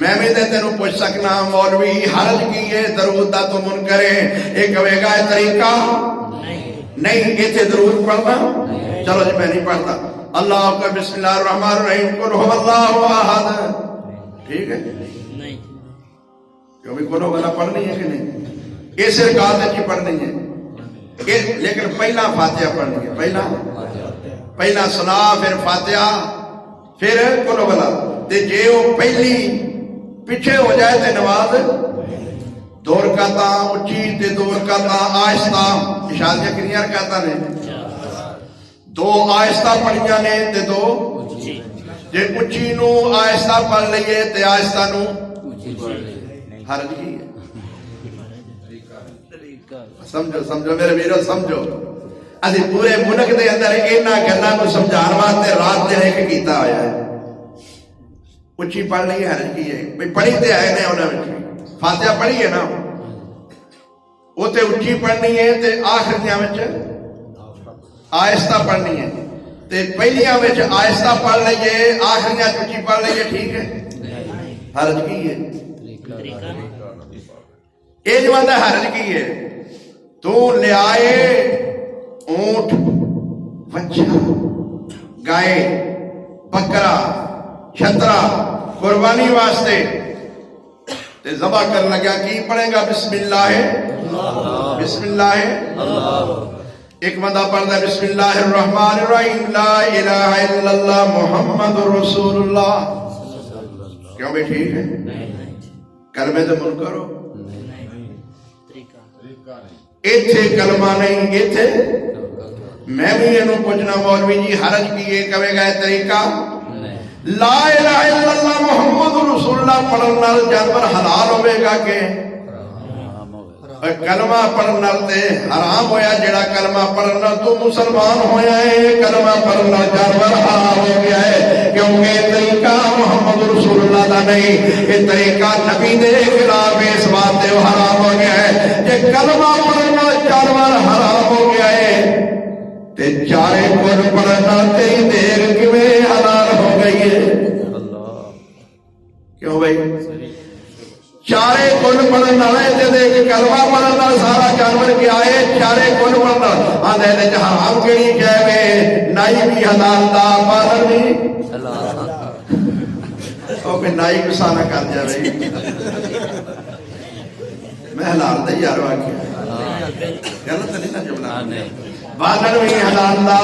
میں بھی تینوں پوچھ سکنا مولوی حرج کی ہے درود دا تو منکر ہے، یہ کہے گا طریقہ نہیں اتنے درود پڑھنا؟ چلو جی میں نہیں پڑھتا، اللہ اکبر بسم اللہ الرحمن الرحیم قل هو اللہ احد، ٹھیک ہے کیوں بھی قل هو اللہ پڑھنی ہے کہ نہیں؟ اس رکعت کی پڑھنی ہے، لیکن پہلا فاتحہ پڑھنی ہے، پہلا سنا پھر فاتحہ پھر قل هو اللہ، تے جے وہ پہلی پیچھے ہو جائے تے نماز دو رکعتاں اچھی تے دو رکعتاں آہستہ، اشارتیاں کنیاں رکعتاں نے؟ دو آہستہ پڑھیاں نے تے دو جے اچھی نو آہستہ پڑھ لئیے تے آہستہ نو حرج کی ہے؟ سمجھو میرے ویرو سمجھو، اسی پورے ملک دے اندر انہاں گلاں نو سمجھان واسطے رات دن ایک کیتا ہویا ہے، اچھی پڑھ لی حرج کی ہے، بھئی پڑھی تے آئے نے انہاں وچ فاتحہ پڑھی ہے نا، وہ تے اچھی پڑھنی ہے تے آخریاں وچ آہستہ پڑھنی ہے، تے پہلیاں وچ آہستہ پڑھ لئیے آخریاں اچھی پڑھ لئیے، ٹھیک ہے؟ حرج کی ہے؟ یہ جو آتا حرج کی ہے، تو لے آئے اونٹ بچہ گائے بکرا چھترا قربانی واسطے تے ذبح کر لگا، کی پڑھے گا؟ بسم اللہ بسم اللہ، ایک بندہ پڑھتا ہے بسم اللہ الرحمن الرحیم لا الہ الا اللہ محمد رسول اللہ، کیوں بھی ٹھیک ہے؟ کلمے تو منکر ہو، ایتھے کلمہ نہیں، ایتھے میں بھی انہوں پوچھنا مولوی جی حرج کیے کہے گا طریقہ لا الہ الا اللہ محمد رسول اللہ پڑھنا جانور حلال ہوئے گا کہ کلمہ پڑھنا تے حرام ہویا، جڑا کلمہ پڑھنا تو مسلمان ہویا ہے، کلمہ پڑھنا جانور حرام ہو گیا ہے، کیونکہ طریقہ محمد رسول اللہ دا نہیں، یہ طریقہ نبی دے خلاف اس بات دے حرام ہو گیا ہے، کہ کلمہ پڑھنا جانور حرام ہو گیا ہے تے چارے کل پڑھنا تیری دیر کیویں حلال ہو گئی ہے؟ کیوں بھائی؟ چارے کل پڑھن والے تے دیکھ کلمہ پڑھن نال سارا جانور کیا ہے؟ چارے کل پڑھن آندے نے حرام کیڑی شے وے؟ نائی بھی حلال دا پالر بھی او کہ نائی غصہ نہ کر جاوے، میں حلال دا یار واقعہ غلط نہیں نا جملہ، بالر بھی حلال دا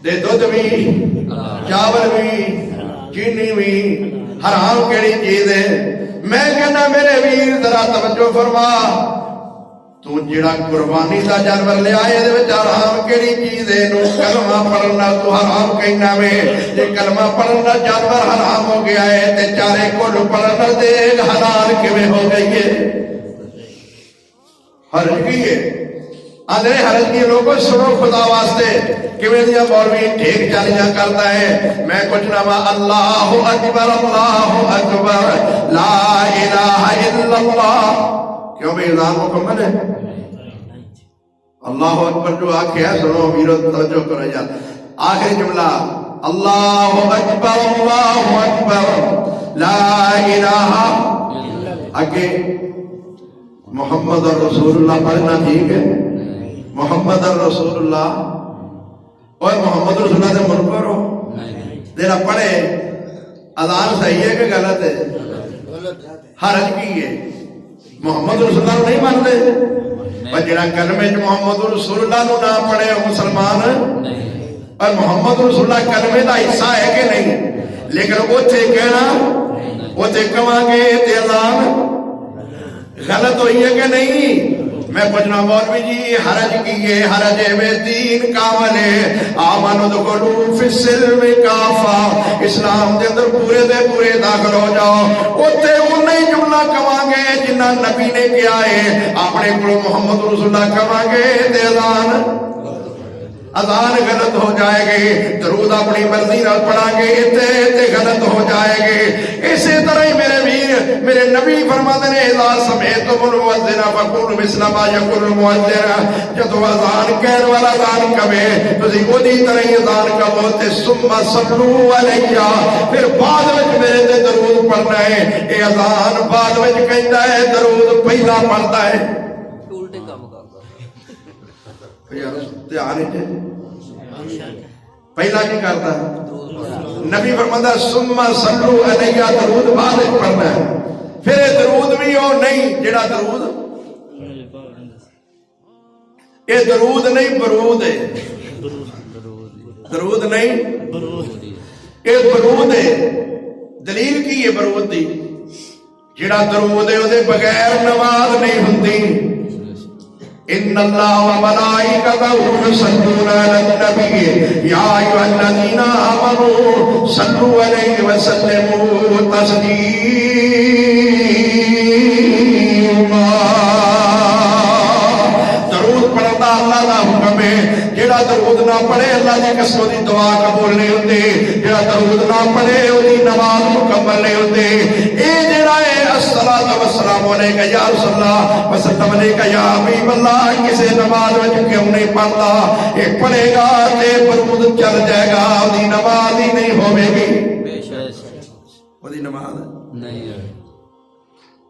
دے دودھ بھی چاول بھی چینی بھی حرام کیڑی چیز ہے؟ میں کہنا میرے ویر ذرا توجہ فرما، تو جڑا قربانی دا جانور لے آئے دے وچ حرام کیڑی چیز ہے؟ نو کلمہ پڑھنا تو حرام کہنا وے، جے کلمہ پڑھنا جانور حرام ہو گیا ہے تے چارے کل پڑھنا دے حلال کیویں ہو گئی ہے؟ حرج کی ہے؟ آدھے حرج کی لوگوں سنو خدا واسطے کیویں دیا مولوی ٹھیک چالیاں کرتا ہے، میں کچھ نہ اللہ اکبر لا الہ الا اللہ، کیوں بھی اذان مکمل ہے؟ اللہ اکبر جو آکھیا سنو میرو توجہ کرو یار، آخری جملہ اللہ اکبر لا الہ، آگے محمد رسول اللہ پڑھنا ٹھیک ہے؟ محمد رسول اللہ، اور محمد رسول اللہ سے منکر ہو؟ تیرا پڑھے اذان صحیح ہے کہ غلط ہے؟ حرج کی ہے؟ محمد رسول اللہ نہیں مانتے، اور جڑا کلمے محمد رسول اللہ نو نہ پڑھے وہ مسلمان، اور محمد رسول اللہ کلمے دا حصہ ہے کہ نہیں؟ لیکن اوتھے کہنا اوتھے کہاں گے تے اذان غلط ہوئی ہے کہ نہیں؟ میں پوچھنا مولوی جی حرج کیے؟ حرج میں دین کامل ہے، آمنو دخلو فی السلم کافہ، اسلام دے اندر پورے دے پورے داخل ہو جاؤ، اوتے انہیں جملہ کہاں گے جنہ نبی نے کیا ہے، اپنے کو محمد رسول اللہ کہاں گے تے اذان غلط ہو جائے گی، درود اپنی مرضی نال پڑھا گے تے غلط ہو جائے گی۔ اسی طرح ہی میرے ویر میرے نبی فرماتے ہیں اذا سمعتم المؤذن فقولوا مثل ما يقول المؤذن، جدو اذان کہن والا اذان کہے تسی اودی طرح ہی اذان کہو تے ثم صلوا علیہ، پھر بعد وچ میرے تے درود پڑھو۔ پڑھنا ہے، یہ اذان بعد وچ کہندا ہے، درود پہلا پڑھدا ہے۔ الٹے کام کردا یار دھیان پہلا کی کرتا ہے؟ نبی فرماتا ثم صلو علیہ، درود بعد وچ پڑھنا ہے۔ پھر درود بھی وہ نہیں جڑا درود، یہ درود نہیں برود ہے، درود نہیں یہ برود ہے۔ دلیل کی ہے برود دی؟ جڑا درود ہے وہ بغیر نماز نہیں ہوندی۔ ان اللہ و ملائکتہ یصلون علی النبی یا ایھا الذین آمنوا صلوا علیہ وسلموا تسلیما۔ درود پڑھنا اللہ دا حکم ہے۔ جڑا درود نہ پڑھے اللہ دی قسم دی دعا قبول نہیں ہوندی، جڑا درود نہ پڑھے اودی نماز مکمل نہیں ہوندی۔ اے جڑا ہے الصلاۃ والسلام علیک یا رسول اللہ وسلم علیک یا حبیب اللہ کسے نماز وچ کیوں نہیں پڑھتا؟ اے پڑھے گا تے درود چل جائے گا، اودی نماز ہی نہیں ہوے گی، بے شک اودی نماز نہیں ہے۔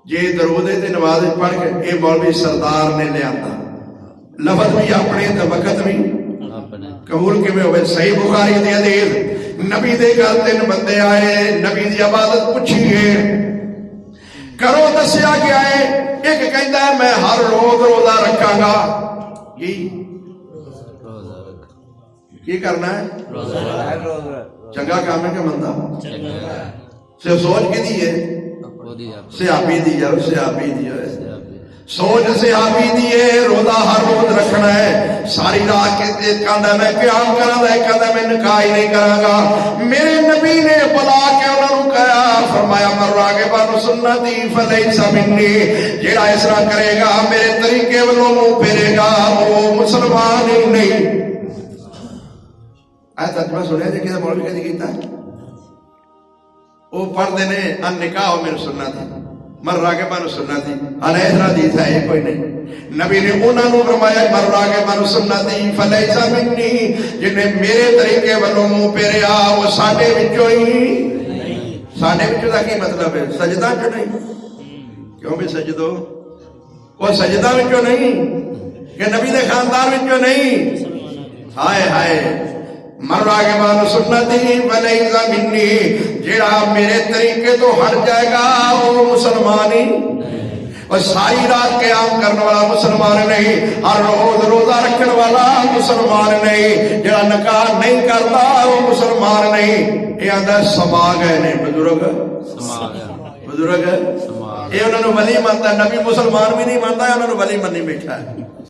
جے درود تے نماز پڑھ کے اے مولوی سردار نے لے آتا لفظ بھی اپنے تے وقت بھی قبول کیویں ہوئے؟ صحیح بخاری دی حدیث، نبی دے گھر 3 بندے آئے، نبی دی عبادت پوچھی ہے، کرو دسیا گیا ہے۔ ایک کہندا ہے میں ہر روز روزہ رکھاں گا۔ کی کرنا ہے؟ چنگا کام ہے کہ مندا؟ سے سوچ کی دی ہے؟ صحابی دی ہے، صحابی دی ہے، سوچ صحابی دی ہے۔ روزہ ہر روز رکھنا ہے، ساری رات کے کہندا میں قیام کراں گا، کہندا میں نکاح ہی نہیں کراں گا۔ میرے نبی نے بلا کے انہاں نوں کہا، فرمایا من راغب عن سنتی فلیس منی، جڑا اس طرح کرے گا میرے طریقے والوں منہ پھیرے گا وہ مسلمان ہی نہیں۔ اے ترجمہ سنیا جی کسی مولوی کہتے کیتا ہے؟ وہ پڑھتے نے ان نکاح من سنتی من راغب عن سنتی، علیہ حدیث ہے یہ کوئی نہیں۔ نبی نے انہوں نے فرمایا من راغب عن سنتی فلیس منی، جنہیں میرے طریقے والوں منہ پھیریا وہ ساڈے وچوں ہی۔ ساڈے وچوں دا کی مطلب ہے؟ سجدہ جو نہیں، کیوں بھی سجدو وہ سجدہ وچوں نہیں کہ نبی دے خاندان وچوں نہیں۔ ہائے ہائے، من راغب عن سنتی فلیس منی، جڑا میرے طریقے تو ہٹ جائے گا وہ مسلمان ہی، اور ساری رات قیام کرنے والا مسلمان نہیں، ہر روز روزہ رکھنے والا مسلمان نہیں، جڑا نکاح نہیں کرتا وہ مسلمان نہیں۔ یہ آدھا سما گئے نے بزرگ، بزرگ یہ انہوں نے ولی مانتا ہے، نبی مسلمان بھی نہیں مانتا ہے، انہوں نے ولی منی بیٹھا ہے۔